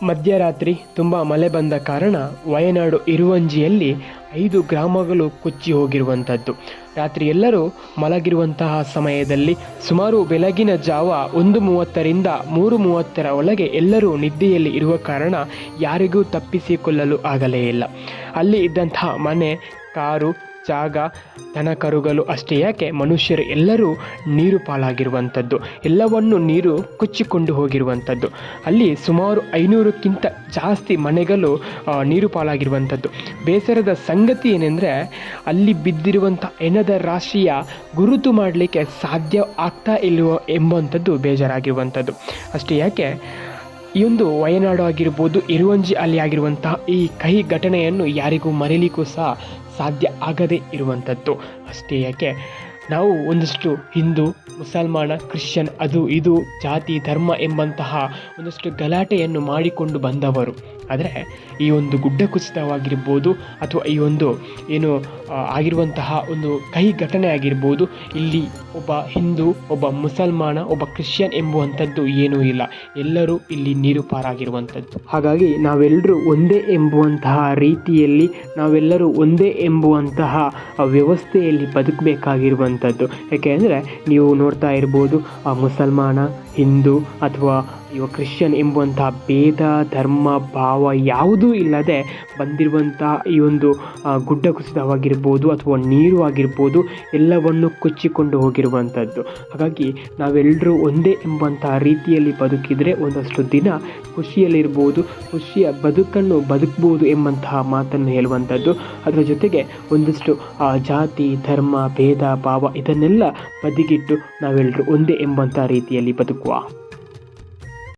ಮಧ್ಯರಾತ್ರಿ ತುಂಬ ಮಳೆ ಬಂದ ಕಾರಣ ವಯನಾಡು ಇರುವಂಜಿಯಲ್ಲಿ 5 ಗ್ರಾಮಗಳು ಕೊಚ್ಚಿ ಹೋಗಿರುವಂಥದ್ದು. ರಾತ್ರಿ ಎಲ್ಲರೂ ಮಲಗಿರುವಂತಹ ಸಮಯದಲ್ಲಿ ಸುಮಾರು ಬೆಳಗಿನ ಜಾವ 1:30ರಿಂದ 3:30 ಒಳಗೆ ಎಲ್ಲರೂ ನಿದ್ದೆಯಲ್ಲಿ ಇರುವ ಕಾರಣ ಯಾರಿಗೂ ತಪ್ಪಿಸಿಕೊಳ್ಳಲು ಆಗಲೇ ಇಲ್ಲ. ಅಲ್ಲಿ ಇದ್ದಂತಹ ಮನೆ, ಕಾರು, ಜಾಗ, ದನಕರುಗಳು ಅಷ್ಟೇ ಯಾಕೆ ಮನುಷ್ಯರು ಎಲ್ಲರೂ ನೀರು ಪಾಲಾಗಿರುವಂಥದ್ದು, ಎಲ್ಲವನ್ನು ನೀರು ಕೊಚ್ಚಿಕೊಂಡು ಹೋಗಿರುವಂಥದ್ದು. ಅಲ್ಲಿ ಸುಮಾರು 500ಕ್ಕಿಂತ ಜಾಸ್ತಿ ಮನೆಗಳು ನೀರು ಪಾಲಾಗಿರುವಂಥದ್ದು. ಬೇಸರದ ಸಂಗತಿ ಏನೆಂದರೆ, ಅಲ್ಲಿ ಬಿದ್ದಿರುವಂಥ ಹೆಣದ ರಾಶಿಯ ಗುರುತು ಮಾಡಲಿಕ್ಕೆ ಸಾಧ್ಯ ಆಗ್ತಾ ಇಲ್ಲವೋ ಎಂಬಂಥದ್ದು ಬೇಜಾರಾಗಿರುವಂಥದ್ದು. ಅಷ್ಟೇ ಯಾಕೆ ಈ ಒಂದು ವಯನಾಡು ಆಗಿರ್ಬೋದು, ಇರುವಂಜಿ ಅಲ್ಲಿ ಆಗಿರುವಂತಹ ಈ ಕಹಿ ಘಟನೆಯನ್ನು ಯಾರಿಗೂ ಮರೀಲಿಕ್ಕೂ ಸಹ ಸಾಧ್ಯ ಆಗದೇ ಇರುವಂಥದ್ದು. ಅಷ್ಟೇ ಯಾಕೆ ನಾವು ಒಂದಷ್ಟು ಹಿಂದೂ, ಮುಸಲ್ಮಾನ, ಕ್ರಿಶ್ಚಿಯನ್, ಅದು ಇದು ಜಾತಿ ಧರ್ಮ ಎಂಬಂತಹ ಒಂದಷ್ಟು ಗಲಾಟೆಯನ್ನು ಮಾಡಿಕೊಂಡು ಬಂದವರು. ಆದರೆ ಈ ಒಂದು ಗುಡ್ಡ ಕುಸಿತವಾಗಿರ್ಬೋದು ಅಥವಾ ಈ ಒಂದು ಏನು ಆಗಿರುವಂತಹ ಒಂದು ಕಹಿ ಘಟನೆ ಆಗಿರ್ಬೋದು, ಇಲ್ಲಿ ಒಬ್ಬ ಹಿಂದೂ, ಒಬ್ಬ ಮುಸಲ್ಮಾನ, ಒಬ್ಬ ಕ್ರಿಶ್ಚಿಯನ್ ಎಂಬುವಂಥದ್ದು ಏನೂ ಇಲ್ಲ. ಎಲ್ಲರೂ ಇಲ್ಲಿ ನೀರು ಪಾರಾಗಿರುವಂಥದ್ದು. ಹಾಗಾಗಿ ನಾವೆಲ್ಲರೂ ಒಂದೇ ಎಂಬುವಂತಹ ರೀತಿಯಲ್ಲಿ, ನಾವೆಲ್ಲರೂ ಒಂದೇ ಎಂಬುವಂತಹ ವ್ಯವಸ್ಥೆಯಲ್ಲಿ ಬದುಕಬೇಕಾಗಿರುವಂಥದ್ದು. ಯಾಕೆಂದರೆ ನೀವು ನೋಡ್ತಾ ಇರ್ಬೋದು, ಮುಸಲ್ಮಾನ, ಹಿಂದೂ ಅಥವಾ ಇವ ಕ್ರಿಶ್ಚಿಯನ್ ಎಂಬುವಂತಹ ಭೇದ ಧರ್ಮ ಭಾವ ಯಾವುದೂ ಇಲ್ಲದೆ ಬಂದಿರುವಂತಹ ಈ ಒಂದು ಗುಡ್ಡ ಕುಸಿತವಾಗಿರ್ಬೋದು ಅಥವಾ ನೀರು ಆಗಿರ್ಬೋದು, ಎಲ್ಲವನ್ನು ಕೊಚ್ಚಿಕೊಂಡು ಹೋಗಿರುವಂಥದ್ದು. ಹಾಗಾಗಿ ನಾವೆಲ್ಲರೂ ಒಂದೇ ಎಂಬಂತಹ ರೀತಿಯಲ್ಲಿ ಬದುಕಿದರೆ ಒಂದಷ್ಟು ದಿನ ಖುಷಿಯಲ್ಲಿರ್ಬೋದು, ಖುಷಿಯ ಬದುಕನ್ನು ಬದುಕ್ಬೋದು ಎಂಬಂತಹ ಮಾತನ್ನು ಹೇಳುವಂಥದ್ದು. ಅದರ ಜೊತೆಗೆ ಒಂದಷ್ಟು ಜಾತಿ ಧರ್ಮ ಭೇದ ಭಾವ ಇದನ್ನೆಲ್ಲ ಬದಿಗಿಟ್ಟು ನಾವೆಲ್ಲರೂ ಒಂದೇ ಎಂಬಂತಹ ರೀತಿಯಲ್ಲಿ ಬದುಕುವ.